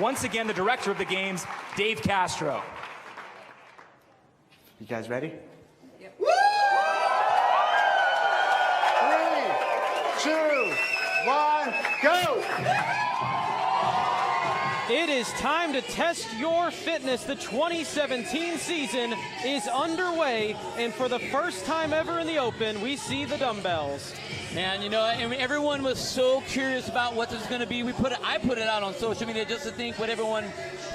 once again, the director of the games, Dave Castro. You guys ready? Yep. 3, 2, 1, go! It is time to test your fitness. The 2017 season is underway, and for the first time ever in the Open, we see the dumbbells. Man, you know, and everyone was so curious about what this was going to be. I put it out on social media just to think what everyone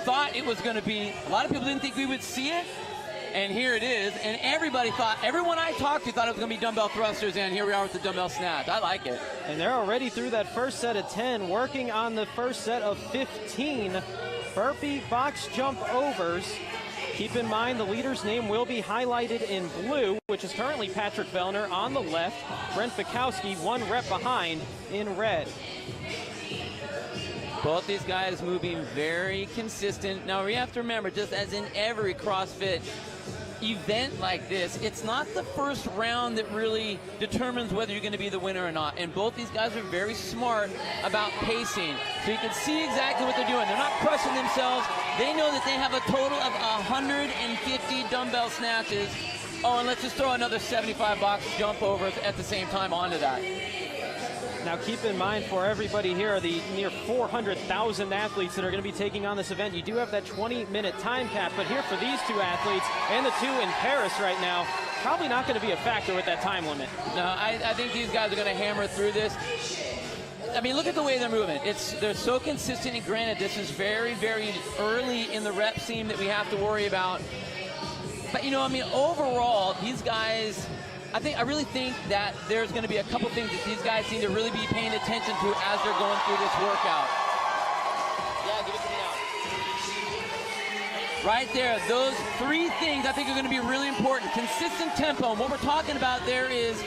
thought it was going to be. A lot of people didn't think we would see it, and here it is. And everyone I talked to thought it was going to be dumbbell thrusters, and here we are with the dumbbell snatch. I like it. And they're already through that first set of 10, working on the first set of 15 burpee box jump overs. Keep in mind the leader's name will be highlighted in blue, which is currently Patrick Vellner on the left. Brent Fikowski 1 rep behind in red. Both these guys moving very consistent. Now, we have to remember, just as in every CrossFit event like this, it's not the first round that really determines whether you're going to be the winner or not. And both these guys are very smart about pacing. So you can see exactly what they're doing. They're not crushing themselves. They know that they have a total of 150 dumbbell snatches. Oh, and let's just throw another 75 box jump overs at the same time onto that. Now keep in mind, for everybody here, the near 400,000 athletes that are going to be taking on this event, you do have that 20-minute time cap, but here for these two athletes and the two in Paris right now, probably not going to be a factor with that time limit. No, I think these guys are going to hammer through this. I mean, look at the way they're moving. They're so consistent, and granted, this is very, very early in the rep seam that we have to worry about. But, you know, I mean, overall, these guys, I really think that there's going to be a couple things that these guys seem to really be paying attention to as they're going through this workout. Yeah, give it to me now. Right there, those 3 things I think are going to be really important. Consistent tempo, and what we're talking about there is,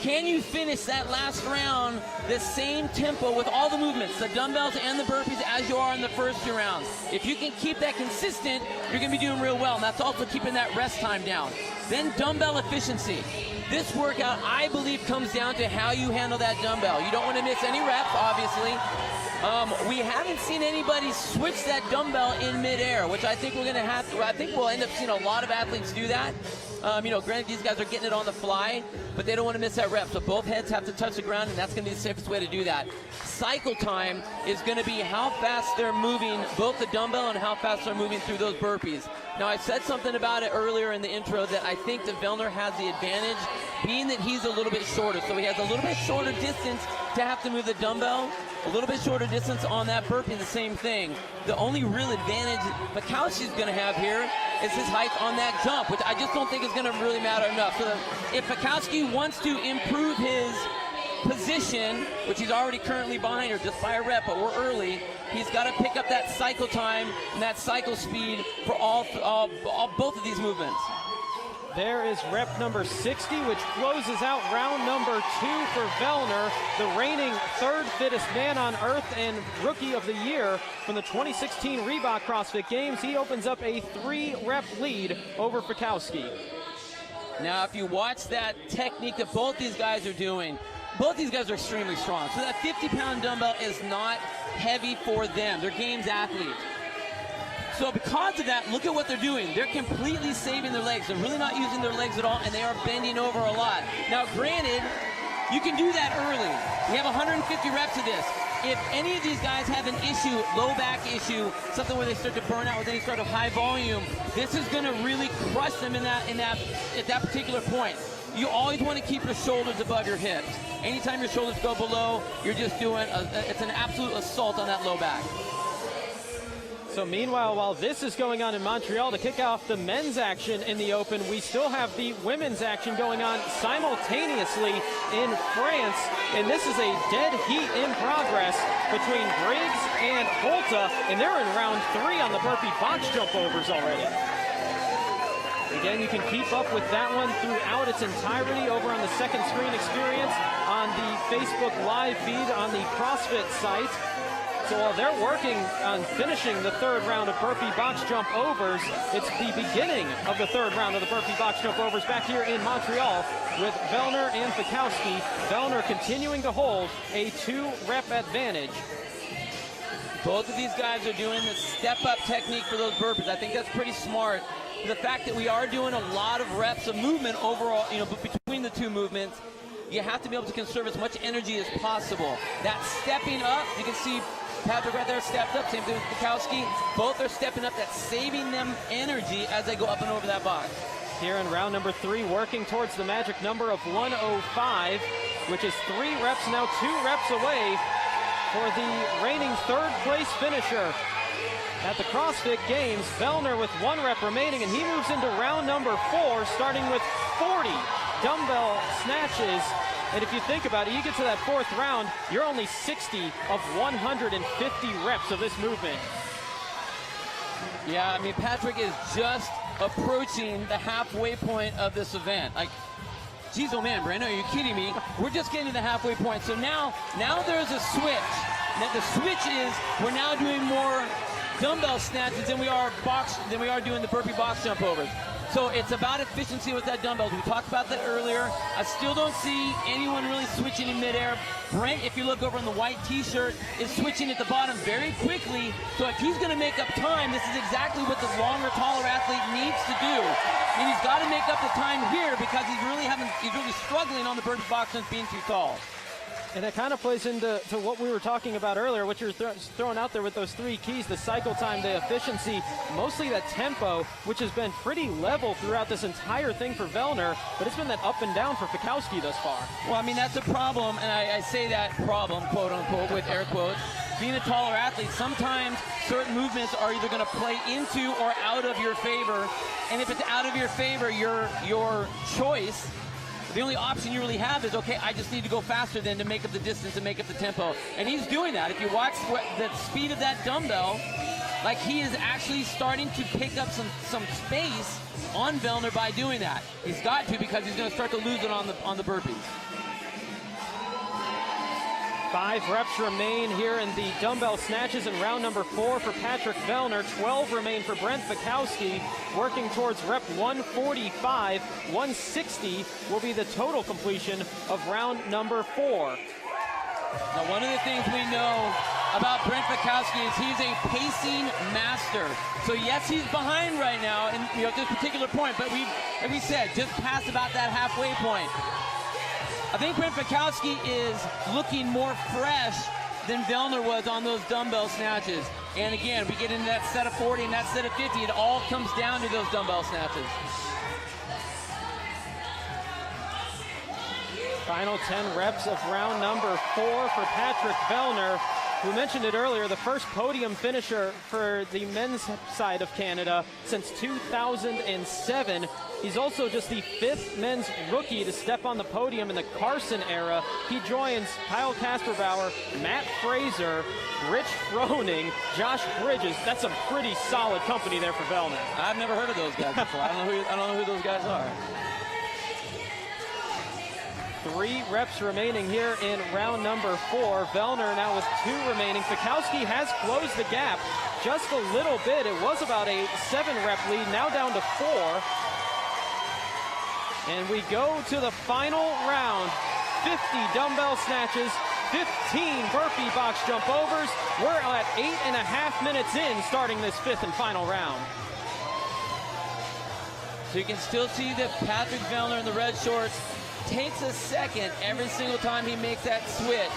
can you finish that last round the same tempo with all the movements, the dumbbells and the burpees, as you are in the first 2 rounds? If you can keep that consistent, you're going to be doing real well, and that's also keeping that rest time down. Then dumbbell efficiency. This workout, I believe, comes down to how you handle that dumbbell. You don't want to miss any reps, obviously. We haven't seen anybody switch that dumbbell in midair, which I think we're going to have to. I think we'll end up seeing a lot of athletes do that. You know, granted, these guys are getting it on the fly, but they don't want to miss that rep. So both heads have to touch the ground, and that's going to be the safest way to do that. Cycle time is going to be how fast they're moving, both the dumbbell and how fast they're moving through those burpees. Now, I said something about it earlier in the intro that I think that Vellner has the advantage, being that he's a little bit shorter. So he has a little bit shorter distance to have to move the dumbbell, a little bit shorter distance on that burpee, the same thing. The only real advantage Fikowski's going to have here is his height on that jump, which I just don't think is going to really matter enough. So if Fikowski wants to improve his position, which he's already currently behind her just by a rep, but we're early, he's got to pick up that cycle time and that cycle speed for both of these movements. There is rep number 60, which closes out round number 2 for Vellner, the reigning 3rd fittest man on earth and rookie of the year from the 2016 Reebok CrossFit Games. He opens up a 3-rep lead over Fikowski. Now, if you watch that technique that both these guys are doing, both these guys are extremely strong. So that 50-pound dumbbell is not heavy for them. They're games athletes. So because of that, look at what they're doing. They're completely saving their legs. They're really not using their legs at all, and they are bending over a lot. Now, granted, you can do that early. We have 150 reps of this. If any of these guys have an issue, low back issue, something where they start to burn out with any sort of high volume, this is going to really crush them at that particular point. You always want to keep your shoulders above your hips. Anytime your shoulders go below, you're just doing it's an absolute assault on that low back. So meanwhile, while this is going on in Montreal to kick off the men's action in the Open, we still have the women's action going on simultaneously in France. And this is a dead heat in progress between Briggs and Holta, and they're in round 3 on the burpee box jump overs already. Again, you can keep up with that one throughout its entirety over on the Second Screen Experience on the Facebook Live feed on the CrossFit site. So while they're working on finishing the 3rd round of burpee box jump overs, it's the beginning of the 3rd round of the burpee box jump overs back here in Montreal with Vellner and Fikowski. Vellner continuing to hold a 2-rep advantage. Both of these guys are doing the step-up technique for those burpees. I think that's pretty smart. The fact that we are doing a lot of reps of movement overall, but between the two movements, you have to be able to conserve as much energy as possible. That stepping up, you can see Patrick right there stepped up, same thing with Fikowski. Both are stepping up. That's saving them energy as they go up and over that box. Here in round number 3, working towards the magic number of 105, which is 3 reps, now 2 reps away for the reigning 3rd place finisher at the CrossFit Games. Vellner with 1 rep remaining, and he moves into round number 4, starting with 40 dumbbell snatches. And if you think about it, you get to that 4th round, you're only 60 of 150 reps of this movement. Yeah, I mean, Patrick is just approaching the halfway point of this event. Like, geez, oh man, Brent, are you kidding me? We're just getting to the halfway point. So now there's a switch. The switch is we're now doing more dumbbell snatches than we are doing the burpee box jump overs. So it's about efficiency with that dumbbell. We talked about that earlier. I still don't see anyone really switching in midair. Brent, if you look over in the white t-shirt, is switching at the bottom very quickly. So if he's going to make up time, this is exactly what the longer, taller athlete needs to do. And he's got to make up the time here because he's really struggling on the burpee box since being too tall. And that kind of plays into what we were talking about earlier, what you're throwing out there with those 3 keys, the cycle time, the efficiency, mostly that tempo, which has been pretty level throughout this entire thing for Vellner, but it's been that up and down for Fikowski thus far. Well, I mean, that's a problem, and I say that problem, quote unquote, with air quotes. Being a taller athlete, sometimes certain movements are either going to play into or out of your favor, and if it's out of your favor, your choice, the only option you really have is, okay, I just need to go faster than to make up the distance and make up the tempo. And he's doing that. If you watch the speed of that dumbbell, like he is actually starting to pick up some space on Vellner by doing that. He's got to, because he's going to start to lose it on the burpees. 5 reps remain here in the dumbbell snatches in round number 4 for Patrick Vellner. 12 remain for Brent Fikowski, working towards rep 145. 160 will be the total completion of round number 4. Now, one of the things we know about Brent Fikowski is he's a pacing master. So yes, he's behind right now in at this particular point, but like we said, just past about that halfway point. I think Brent Fikowski is looking more fresh than Vellner was on those dumbbell snatches. And again, we get into that set of 40 and that set of 50. It all comes down to those dumbbell snatches. Final 10 reps of round number 4 for Patrick Vellner. We mentioned it earlier, the first podium finisher for the men's side of Canada since 2007. He's also just the 5th men's rookie to step on the podium in the Carson era. He joins Kyle Kasperbauer, Matt Fraser, Rich Froning, Josh Bridges. That's some pretty solid company there for Vellner. I've never heard of those guys before. I don't know who those guys are. 3 reps remaining here in round number 4. Vellner now with 2 remaining. Fikowski has closed the gap just a little bit. It was about a 7-rep lead, now down to 4. And we go to the final round. 50 dumbbell snatches, 15 burpee box jump overs. We're at 8.5 minutes in, starting this 5th and final round. So you can still see that Patrick Vellner in the red shorts takes a second every single time he makes that switch.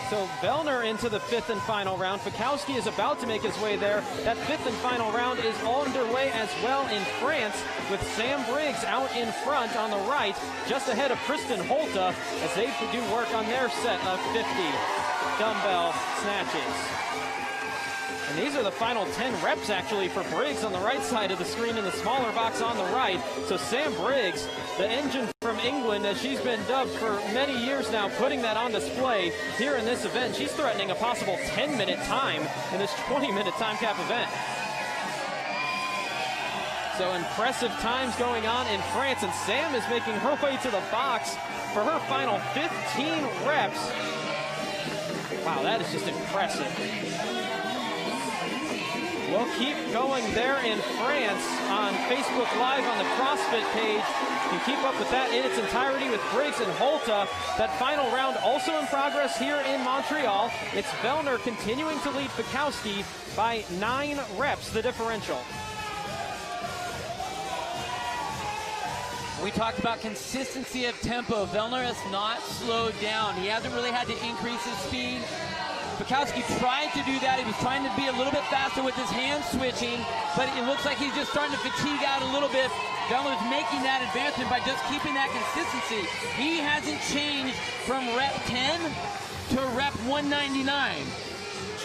So Vellner into the 5th and final round. Fikowski is about to make his way there. That 5th and final round is underway as well in France, with Sam Briggs out in front on the right, just ahead of Kristen Holta as they do work on their set of 50 dumbbell snatches. And these are the final 10 reps, actually, for Briggs on the right side of the screen in the smaller box on the right. So Sam Briggs, the engine from England, as she's been dubbed for many years now, putting that on display here in this event. She's threatening a possible 10-minute time in this 20-minute time cap event. So impressive times going on in France, and Sam is making her way to the box for her final 15 reps. Wow, that is just impressive. We'll keep going there in France on Facebook Live on the CrossFit page. You can keep up with that in its entirety with Briggs and Holta. That final round also in progress here in Montreal. It's Vellner continuing to lead Fikowski by 9 reps, the differential. We talked about consistency of tempo. Vellner has not slowed down. He hasn't really had to increase his speed. Fikowski tried to do that. He was trying to be a little bit faster with his hand switching, but it looks like he's just starting to fatigue out a little bit. Vellner's making that advancement by just keeping that consistency. He hasn't changed from rep 10 to rep 199.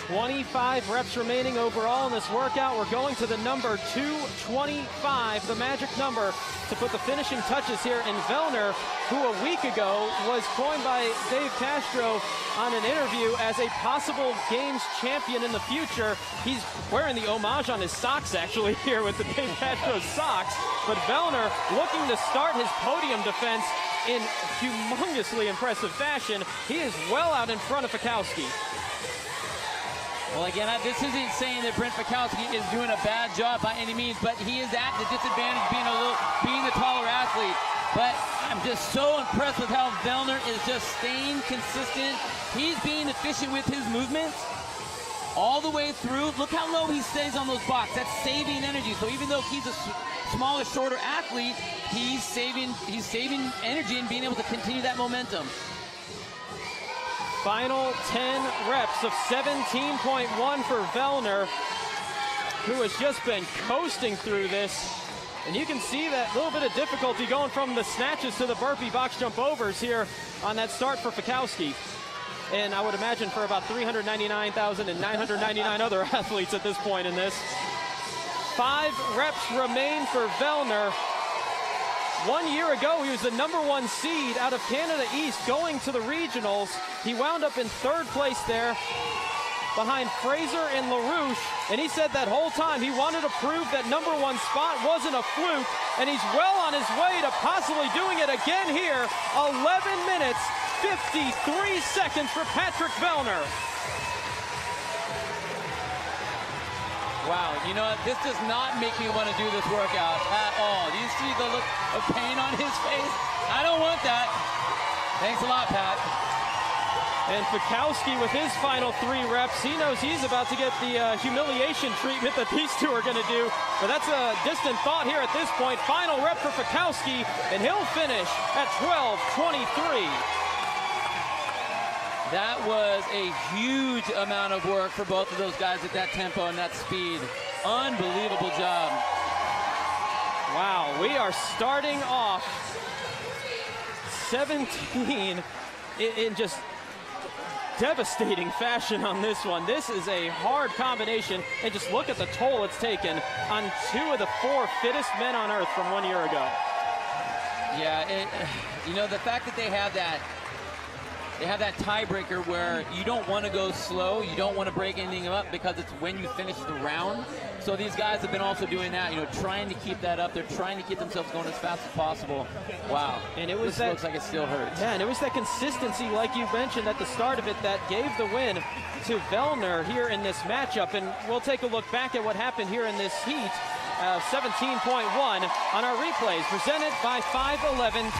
25 reps remaining overall in this workout. We're going to the number 225, the magic number, to put the finishing touches here in Vellner, who a week ago was coined by Dave Castro on an interview as a possible games champion in the future. He's wearing the homage on his socks actually here with the Dave Castro socks. But Vellner looking to start his podium defense in humongously impressive fashion. He is well out in front of Fikowski. Well, again, this isn't saying that Brent Fikowski is doing a bad job by any means, but he is at the disadvantage being the taller athlete. But I'm just so impressed with how Vellner is just staying consistent. He's being efficient with his movements all the way through. Look how low he stays on those blocks. That's saving energy. So even though he's a smaller, shorter athlete, he's saving energy and being able to continue that momentum. Final 10 reps of 17.1 for Vellner, who has just been coasting through this. And you can see that little bit of difficulty going from the snatches to the burpee box jump overs here on that start for Fikowski. And I would imagine for about 399,999 other athletes at this point in this. 5 reps remain for Vellner. 1 year ago, he was the #1 seed out of Canada East going to the regionals. He wound up in 3rd place there behind Fraser and LaRouche. And he said that whole time he wanted to prove that #1 spot wasn't a fluke. And he's well on his way to possibly doing it again here. 11 minutes, 53 seconds for Patrick Vellner. Wow, you know what? This does not make me want to do this workout at all. Do you see the look of pain on his face? I don't want that. Thanks a lot, Pat. And Fikowski with his final 3 reps, he knows he's about to get the humiliation treatment that these two are going to do. But that's a distant thought here at this point. Final rep for Fikowski, and he'll finish at 12:23. That was a huge amount of work for both of those guys at that tempo and that speed. Unbelievable job. Wow, we are starting off 17 in just devastating fashion on this one. This is a hard combination, and just look at the toll it's taken on 2 of the 4 fittest men on earth from 1 year ago. Yeah, you know, the fact that they have that tiebreaker where you don't want to go slow, you don't want to break anything up because it's when you finish the round. So these guys have been also doing that, you know, trying to keep that up. They're trying to keep themselves going as fast as possible. Wow. And it was this looks like it still hurts. Yeah, and it was that consistency, like you mentioned at the start of it, that gave the win to Vellner here in this matchup. And we'll take a look back at what happened here in this heat. 17.1 on our replays, presented by 511.